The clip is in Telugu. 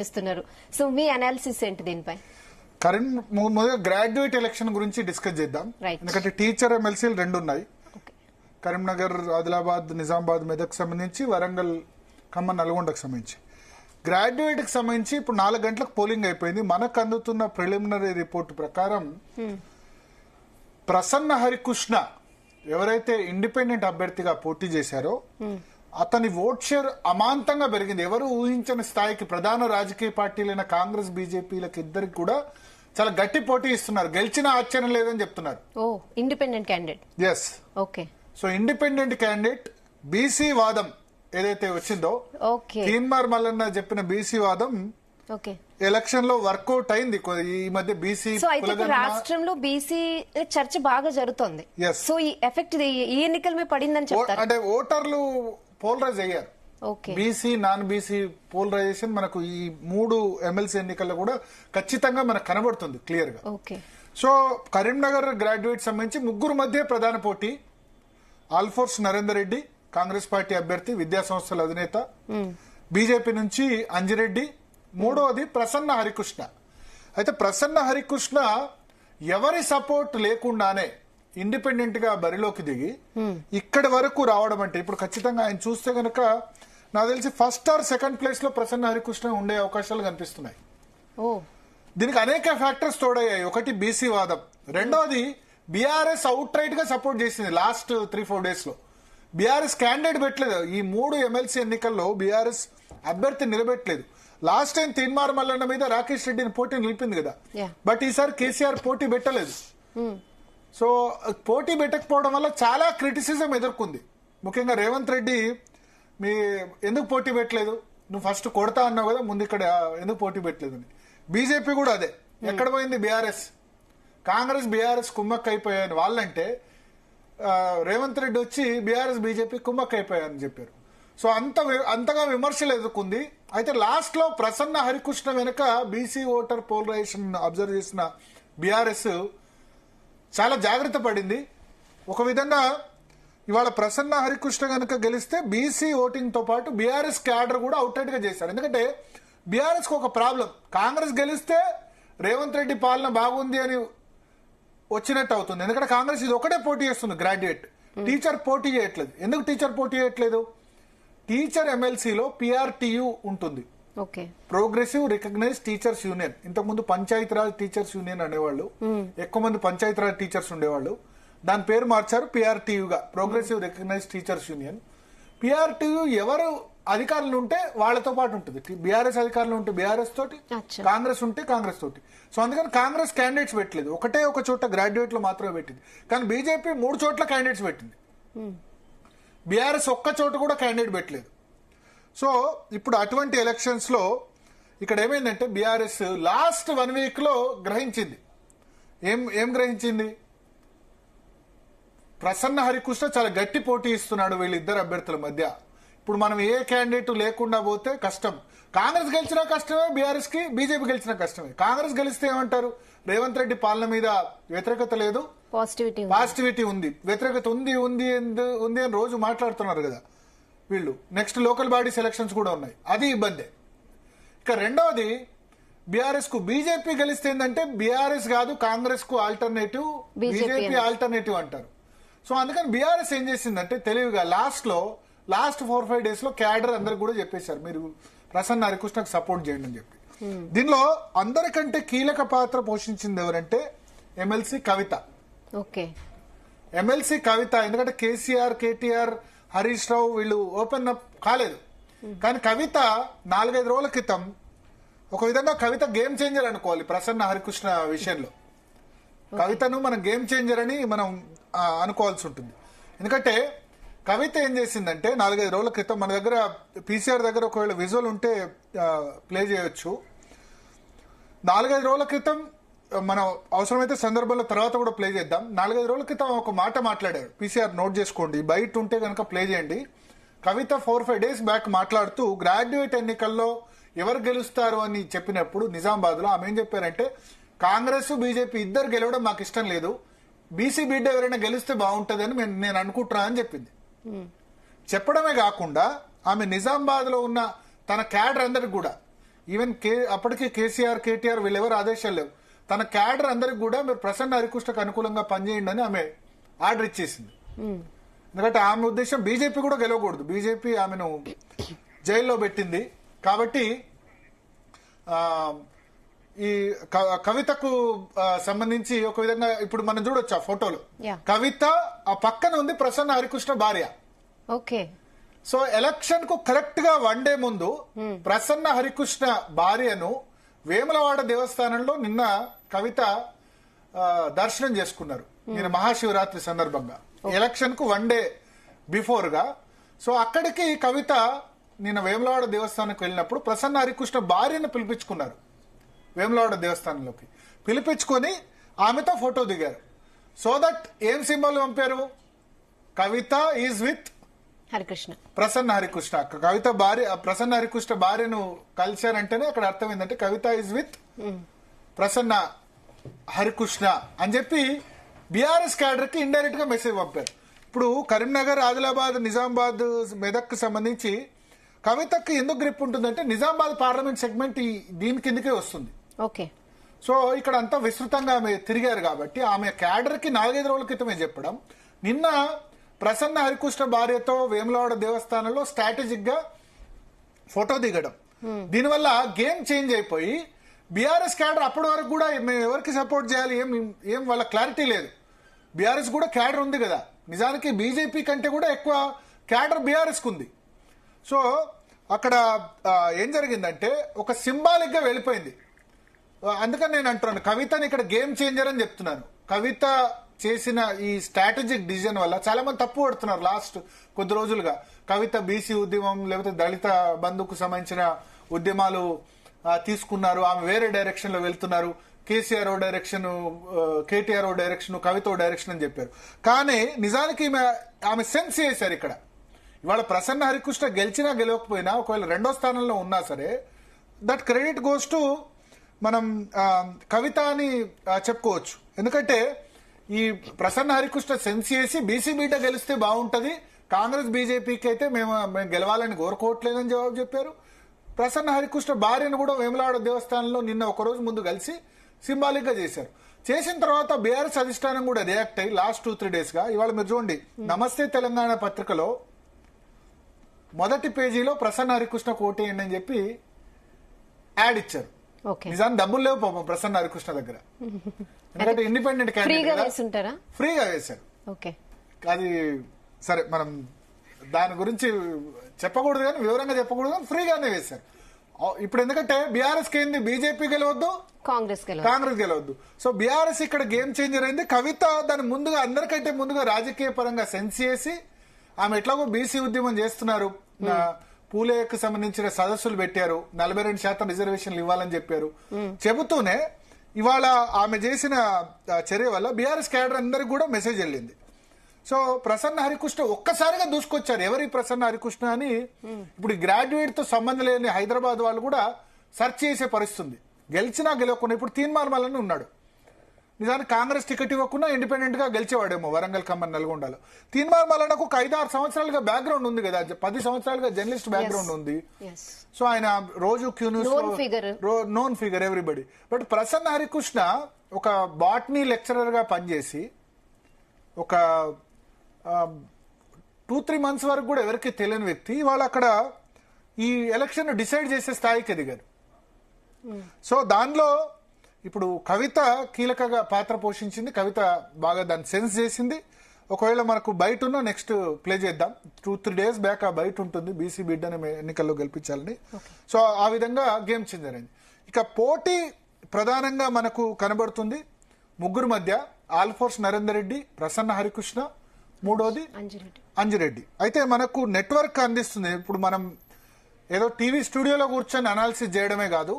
చేస్తున్నారు. సో మీ అనాలిసిస్ ఏంటి దీనిపై? మొదట గ్రాడ్యుయేట్ ఎలక్షన్ గురించి డిస్కస్ చేద్దాం. ఎందుకంటే టీచర్ ఎమ్మెల్సీలు రెండు ఉన్నాయి. కరీంనగర్, ఆదిలాబాద్, నిజామాబాద్, మెదక్ సంబంధించి, వరంగల్, ఖమ్మం, నల్గొండకు సంబంధించి. గ్రాడ్యుయేట్ కి సంబంధించి ఇప్పుడు 4 గంటలకు పోలింగ్ అయిపోయింది. మనకు అందుతున్న ప్రిలిమినరీ రిపోర్ట్ ప్రకారం ప్రసన్న హరికృష్ణ ఎవరైతే ఇండిపెండెంట్ అభ్యర్థిగా పోటీ చేశారో అతని ఓట్ షేర్ అమాంతంగా పెరిగింది. ఎవరు ఊహించని స్థాయికి ప్రధాన రాజకీయ పార్టీలైన కాంగ్రెస్, బీజేపీలకు ఇద్దరికి కూడా చాలా గట్టి పోటీ ఇస్తున్నారు. గెలిచిన ఆశ్చర్యం లేదని చెప్తున్నారు. Independent candidate. Yes, okay. So independent candidate BC వాదం ఏదైతే వచ్చిందో, తీన్మార్ మల్లన్న చెప్పిన బీసీ వాదం ఎలక్షన్ లో వర్కౌట్ అయింది. ఈ మధ్య బీసీ రాష్ట్రంలో బీసీ చర్చ బాగా జరుగుతోంది. సో ఈ ఎఫెక్ట్ ఈ ఎన్నికల మీద పడిందని చెప్తారు. అంటే ఓటర్లు పోలరైజ్ అయ్యారు. బీసీ, నాన్ బీసీ పోలరైజేషన్ మనకు ఈ 3 ఎమ్మెల్సీ ఎన్నికల్లో కూడా ఖచ్చితంగా మనకు కనబడుతుంది క్లియర్ గా. సో కరీంనగర్ గ్రాడ్యుయేట్ సంబంధించి 3 మధ్య ప్రధాన పోటీ. ఆల్ఫోర్స్ నరేందర్ రెడ్డి కాంగ్రెస్ పార్టీ అభ్యర్థి, విద్యా సంస్థల అధినేత. బీజేపీ నుంచి అంజిరెడ్డి. మూడోది ప్రసన్న హరికృష్ణ. అయితే ప్రసన్న హరికృష్ణ ఎవరి సపోర్ట్ లేకుండానే ఇండిపెండెంట్ గా బరిలోకి దిగి ఇక్కడి వరకు రావడం అంటే ఇప్పుడు ఖచ్చితంగా ఆయన చూస్తే గనక నాకు తెలిసి ఫస్ట్ ఆర్ సెకండ్ ప్లేస్ లో ప్రసన్న హరికృష్ణ ఉండే అవకాశాలు కనిపిస్తున్నాయి. దీనికి అనేక ఫ్యాక్టర్స్ తోడయ్యాయి. ఒకటి బీసీ వాదం, రెండోది బీఆర్ఎస్ అవుట్ రైట్ గా సపోర్ట్ చేసింది లాస్ట్ 3-4 డేస్ లో. బీఆర్ఎస్ క్యాండిడేట్ పెట్టలేదు. ఈ 3 ఎమ్మెల్సీ ఎన్నికల్లో బీఆర్ఎస్ అభ్యర్థి నిలబెట్టలేదు. లాస్ట్ టైం తీన్మార్ మల్లన్న మీద రాకేష్ రెడ్డిని పోటీ నిలిపింది కదా, బట్ ఈసారి కేసీఆర్ పోటీ పెట్టలేదు. సో పోటీ పెట్టకపోవడం వల్ల చాలా క్రిటిసిజం ఎదుర్కొంది. ముఖ్యంగా రేవంత్ రెడ్డి, మీ ఎందుకు పోటీ పెట్టలేదు, నువ్వు ఫస్ట్ కొడతా అన్నావు కదా, ముందు ఇక్కడ ఎందుకు పోటీ పెట్టలేదు అని. బీజేపీ కూడా అదే. ఎక్కడ పోయింది బీఆర్ఎస్? కాంగ్రెస్ బీఆర్ఎస్ కుమ్మక్క అయిపోయాయని వాళ్ళంటే, రేవంత్ రెడ్డి వచ్చి బీఆర్ఎస్ బీజేపీ కుమ్మక్క అయిపోయాయని చెప్పారు. సో అంతగా విమర్శలు ఎదుర్కొంది. అయితే లాస్ట్ లో ప్రసన్న హరికృష్ణ వెనుక బీసీ ఓటర్ పోలరైజేషన్ అబ్జర్వ్ చేసిన బీఆర్ఎస్ చాలా జాగ్రత్త పడింది. ఒక విధంగా ఇవాళ ప్రసన్న హరికృష్ణ కనుక గెలిస్తే బీసీ ఓటింగ్ తో పాటు బీఆర్ఎస్ క్యాడర్ కూడా అవుట్రైట్ గా చేశారు. ఎందుకంటే బీఆర్ఎస్ కు ఒక ప్రాబ్లం, కాంగ్రెస్ గెలిస్తే రేవంత్ రెడ్డి పాలన బాగుంది అని వచ్చినట్టు అవుతుంది. ఎందుకంటే కాంగ్రెస్ ఇది ఒకటే పోటీ చేస్తుంది గ్రాడ్యుయేట్. టీచర్ పోటీ చేయట్లేదు. ఎందుకు టీచర్ పోటీ చేయట్లేదు? టీచర్ ఎమ్మెల్సీలో పిఆర్టీయూ ఉంటుంది, ప్రోగ్రెసివ్ రికగ్నైజ్డ్ టీచర్స్ యూనియన్. ఇంతకుముందు పంచాయతీరాజ్ టీచర్స్ యూనియన్ అనేవాళ్ళు, ఎక్కువ మంది పంచాయతీరాజ్ టీచర్స్ ఉండేవాళ్ళు. దాని పేరు మార్చారు పిఆర్టీయూగా, progressive recognised teachers union. PRTU ఎవరు అధికారులు ఉంటే వాళ్ళతో పాటు ఉంటుంది. బీఆర్ఎస్ అధికారులు ఉంటే బీఆర్ఎస్ తోటి, కాంగ్రెస్ ఉంటే కాంగ్రెస్ తోటి. సో అందుకని కాంగ్రెస్ క్యాండిడేట్స్ పెట్టలేదు. ఒకటే ఒక చోట గ్రాడ్యుయేట్ లో మాత్రమే పెట్టింది. కానీ బీజేపీ 3 చోట్ల క్యాండిడేట్స్ పెట్టింది. బీఆర్ఎస్ ఒక్క చోట కూడా క్యాండిడేట్ పెట్టలేదు. సో ఇప్పుడు అటువంటి ఎలక్షన్స్ లో ఇక్కడ ఏమైందంటే బీఆర్ఎస్ లాస్ట్ 1 వీక్ లో గ్రహించింది. ఏం గ్రహించింది? ప్రసన్న హరికృష్ణ చాలా గట్టి పోటీ ఇస్తున్నాడు వీళ్ళిద్దరు అభ్యర్థుల మధ్య. ఇప్పుడు మనం ఏ క్యాండిడేట్ లేకుండా పోతే కష్టం. కాంగ్రెస్ గెలిచినా కష్టమే, బీఆర్ఎస్ కి బీజేపీ గెలిచినా కష్టమే. కాంగ్రెస్ గెలిస్తే ఏమంటారు? రేవంత్ రెడ్డి పాలన మీద వ్యతిరేకత లేదు, పాజిటివిటీ ఉంది. వ్యతిరేకత ఉంది అని రోజు మాట్లాడుతున్నారు కదా వీళ్ళు. నెక్స్ట్ లోకల్ బాడీస్ ఎలక్షన్స్ కూడా ఉన్నాయి, అది ఇబ్బంది. ఇక రెండవది బీఆర్ఎస్ కు బీజేపీ గెలిస్తే ఏంటంటే బీఆర్ఎస్ కాదు కాంగ్రెస్ కు ఆల్టర్నేటివ్, బీజేపీ ఆల్టర్నేటివ్ అంటారు. సో అందుకని బీఆర్ఎస్ ఏం చేసిందంటే తెలివిగా లాస్ట్ 4-5 డేస్ లో క్యాడర్ అందరికి కూడా చెప్పేశారు, మీరు ప్రసన్న హరికృష్ణకు సపోర్ట్ చేయండి అని చెప్పి. దీనిలో అందరికంటే కీలక పాత్ర పోషించింది ఎవరంటే ఎమ్మెల్సీ కవిత. ఎమ్మెల్సీ కవిత, ఎందుకంటే కేసీఆర్, కేటీఆర్, హరీష్ రావు వీళ్ళు ఓపెన్ అప్ కాలేదు. కానీ కవిత 4-5 రోజుల క్రితం ఒక విధంగా కవిత గేమ్ చేంజర్ అనుకోవాలి ప్రసన్న హరికృష్ణ విషయంలో. కవితను మనం గేమ్ చేంజర్ అని మనం అనుకోవాల్సి ఉంటుంది. ఎందుకంటే కవిత ఏం చేసిందంటే 4-5 రోజుల క్రితం మన దగ్గర పీసీఆర్ దగ్గర ఒకవేళ విజువల్ ఉంటే ప్లే చేయొచ్చు. 4-5 రోజుల క్రితం మనం అవసరమైతే సందర్భంలో తర్వాత కూడా ప్లే చేద్దాం. 4-5 రోజుల క్రితం ఒక మాట మాట్లాడారు, పీసీఆర్ నోట్ చేసుకోండి, బయట ఉంటే కనుక ప్లే చేయండి. కవిత 4-5 డేస్ బ్యాక్ మాట్లాడుతూ గ్రాడ్యుయేట్ ఎన్నికల్లో ఎవరు గెలుస్తారు అని చెప్పినప్పుడు నిజామాబాద్ లో ఆమె ఏం చెప్పారంటే, కాంగ్రెస్ బీజేపీ ఇద్దరు గెలవడం మాకు ఇష్టం లేదు, బీసీ బిడ్డ ఎవరైనా గెలిస్తే బాగుంటదని నేను అనుకుంటున్నా అని చెప్పింది. చెప్పడమే కాకుండా ఆమె నిజామాబాద్ లో ఉన్న తన క్యాడర్ అందరికి కూడా ఈవెన్ అప్పటికే కేసీఆర్, కేటీఆర్ వీళ్ళెవరు ఆదేశాలు లేవు. తన క్యాడర్ అందరికి కూడా మీరు ప్రసన్న హరికృష్ణకు అనుకూలంగా పనిచేయండి అని ఆమె ఆర్డర్ ఇచ్చేసింది. ఎందుకంటే ఆమె ఉద్దేశం బీజేపీ కూడా గెలవకూడదు, బీజేపీ ఆమెను జైల్లో పెట్టింది. కాబట్టి ఈ కవితకు సంబంధించి ఒక విధంగా ఇప్పుడు మనం చూడొచ్చు ఆ ఫోటోలో కవిత ఆ పక్కన ఉంది ప్రసన్న హరికృష్ణ భార్య. ఓకే. సో ఎలక్షన్ కు కరెక్ట్ గా 1 డే ముందు ప్రసన్న హరికృష్ణ భార్యను వేములవాడ దేవస్థానంలో నిన్న కవిత దర్శనం చేసుకున్నారు. నిన్న మహాశివరాత్రి సందర్భంగా ఎలక్షన్ కు 1 డే బిఫోర్ గా. సో అక్కడికి కవిత నిన్న వేములవాడ దేవస్థానానికి వెళ్ళినప్పుడు ప్రసన్న హరికృష్ణ భార్యను పిలిపించుకున్నారు. వేములవాడ దేవస్థానంలోకి పిలిపించుకొని ఆమెతో ఫోటో దిగారు. సో దట్ ఏం సింబల్ పంపారు, కవిత ఈజ్ విత్ హరికృష్ణ, ప్రసన్న హరికృష్ణ. కవిత భార్య ప్రసన్న హరికృష్ణ భార్యను కలిశారంటేనే అక్కడ అర్థం ఏంటంటే కవిత ఈజ్ విత్ ప్రసన్న హరికృష్ణ అని చెప్పి బీఆర్ఎస్ క్యాడర్ కి ఇండైరెక్ట్ గా మెసేజ్ పంపారు. ఇప్పుడు కరీంనగర్, ఆదిలాబాద్, నిజామాబాద్, మెదక్ సంబంధించి కవితకు ఎందుకు గ్రిప్ ఉంటుందంటే నిజామాబాద్ పార్లమెంట్ సెగ్మెంట్ దీని కిందకే వస్తుంది. ఓకే. సో ఇక్కడ అంతా విస్తృతంగా ఆమె తిరిగారు కాబట్టి ఆమె క్యాడర్ కి 4-5 రోజుల క్రితమే చెప్పడం, నిన్న ప్రసన్న హరికృష్ణ భార్యతో వేములవాడ దేవస్థానంలో స్ట్రాటజిక్ గా ఫోటో దిగడం, దీనివల్ల గేమ్ చేంజ్ అయిపోయి బీఆర్ఎస్ క్యాడర్ అప్పటి వరకు కూడా మేము ఎవరికి సపోర్ట్ చేయాలి ఏం వాళ్ళ క్లారిటీ లేదు. బీఆర్ఎస్ కూడా క్యాడర్ ఉంది కదా, నిజానికి బీజేపీ కంటే కూడా ఎక్కువ క్యాడర్ బీఆర్ఎస్ కు ఉంది. సో అక్కడ ఏం జరిగిందంటే ఒక సింబాలిక్ గా వెళ్ళిపోయింది. అందుకని నేను అంటున్నాను కవితని ఇక్కడ గేమ్ చేంజర్ అని చెప్తున్నాను. కవిత చేసిన ఈ స్ట్రాటజిక్ డిసిజన్ వల్ల చాలా మంది తప్పు పడుతున్నారు లాస్ట్ కొద్ది రోజులుగా. కవిత బీసీ ఉద్యమం లేకపోతే దళిత బంధుకు సంబంధించిన ఉద్యమాలు తీసుకున్నారు, ఆమె వేరే డైరెక్షన్ లో వెళ్తున్నారు, కేసీఆర్ ఓ డైరెక్షన్, కేటీఆర్ ఓ డైరెక్షన్, కవిత ఓ డైరెక్షన్ అని చెప్పారు. కానీ నిజానికి ఆమె సెన్స్ చేశారు ఇక్కడ. ఇవాళ ప్రసన్న హరికృష్ణ గెలిచినా గెలవకపోయినా ఒకవేళ 2వ స్థానంలో ఉన్నా సరే దట్ క్రెడిట్ గోస్ టు మనం కవిత అని చెప్పుకోవచ్చు. ఎందుకంటే ఈ ప్రసన్న హరికృష్ణ సెన్స్ చేసి బీసీ బీట గెలిస్తే బాగుంటది, కాంగ్రెస్ బీజేపీకి అయితే మేము గెలవాలని కోరుకోవట్లేదని జవాబు చెప్పారు. ప్రసన్న హరికృష్ణ భార్యను కూడా వేములవాడ దేవస్థానంలో నిన్న ఒక రోజు ముందు కలిసి సింబాలిక్ గా చేశారు. చేసిన తర్వాత బీఆర్ఎస్ అధిష్టానం కూడా రియాక్ట్ అయ్యి లాస్ట్ 2-3 డేస్ గా ఇవాళ మీరు చూడండి నమస్తే తెలంగాణ పత్రికలో మొదటి పేజీలో ప్రసన్న హరికృష్ణ ఓటేయండి అని చెప్పి యాడ్ ఇచ్చారు. నిజాన్ని డబ్బులు లేవు పాపం ప్రసన్న హరికృష్ణ దగ్గర, ఎందుకంటే ఇండిపెండెంట్ క్యాండిడేట్ ఫ్రీగా వేశారు. అది సరే మనం దాని గురించి చెప్పకూడదు కానీ వివరంగా చెప్పకూడదు కానీ ఫ్రీగానే వేశారు. ఇప్పుడు ఎందుకంటే బీఆర్ఎస్ కి ఏంది, బీజేపీ గెలవద్దు, కాంగ్రెస్ గెలవద్దు. సో బీఆర్ఎస్ ఇక్కడ గేమ్ చేంజర్ అయింది. కవిత దాని ముందుగా అందరికంటే ముందుగా రాజకీయ పరంగా సెన్స్ చేసి ఆమె ఎట్లాగో బీసీ ఉద్యమం చేస్తున్నారు, పూలేకి సంబంధించిన సదస్సులు పెట్టారు, 42% రిజర్వేషన్లు ఇవ్వాలని చెప్పారు. చెబుతూనే ఇవాళ ఆమె చేసిన చర్య వల్ల బీఆర్ఎస్ క్యాడర్ అందరికి కూడా మెసేజ్ వెళ్ళింది. సో ప్రసన్న హరికృష్ణ ఒక్కసారిగా దూసుకొచ్చారు. ఎవరి ప్రసన్న హరికృష్ణ అని ఇప్పుడు గ్రాడ్యుయేట్ తో సంబంధం లేని హైదరాబాద్ వాళ్ళు కూడా సెర్చ్ చేసే పరిస్థితుంది. గెలిచినా గెలవకుండా ఇప్పుడు తీన్మార్మలని ఉన్నాడు. నిజానికి కాంగ్రెస్ టికెట్ ఇవ్వకుండా ఇండిపెండెంట్ గా గెలిచేవాడేమో వరంగల్, ఖమ్మం, నల్గొండలో. తీన్మార్మలకు ఒక 5-6 సంవత్సరాలుగా బ్యాక్గ్రౌండ్ ఉంది కదా, 10 సంవత్సరాలుగా జర్నలిస్ట్ బ్యాక్గ్రౌండ్ ఉంది. సో ఆయన రోజు Q news known figure everybody. But Prasanna Harikrishna ఒక బాటనీ లెక్చరర్ గా పనిచేసి ఒక 2-3 మంత్స్ వరకు కూడా ఎవరికి తెలియని వ్యక్తి ఇవాళ అక్కడ ఈ ఎలక్షన్ డిసైడ్ చేసే స్థాయికి ఎదిగారు. సో దానిలో ఇప్పుడు కవిత కీలకంగా పాత్ర పోషించింది. కవిత బాగా దాన్ని సెన్స్ చేసింది. ఒకవేళ మనకు బయట ఉన్న నెక్స్ట్ ప్లే చేద్దాం. 2-3 డేస్ బ్యాక్ ఆ బయట ఉంటుంది బీసీ బిడ్డని ఎన్నికల్లో గెలిపించాలని. సో ఆ విధంగా గేమ్ చేంజర్ అయింది. ఇక పోటీ ప్రధానంగా మనకు కనబడుతుంది ముగ్గురు మధ్య. ఆల్ఫోర్స్ నరేందర్ రెడ్డి, ప్రసన్న హరికృష్ణ, మూడోది అంజిరెడ్డి. అయితే మనకు నెట్వర్క్ అందిస్తుంది. ఇప్పుడు మనం ఏదో టీవీ స్టూడియోలో కూర్చొని అనాలిసిస్ చేయడమే కాదు,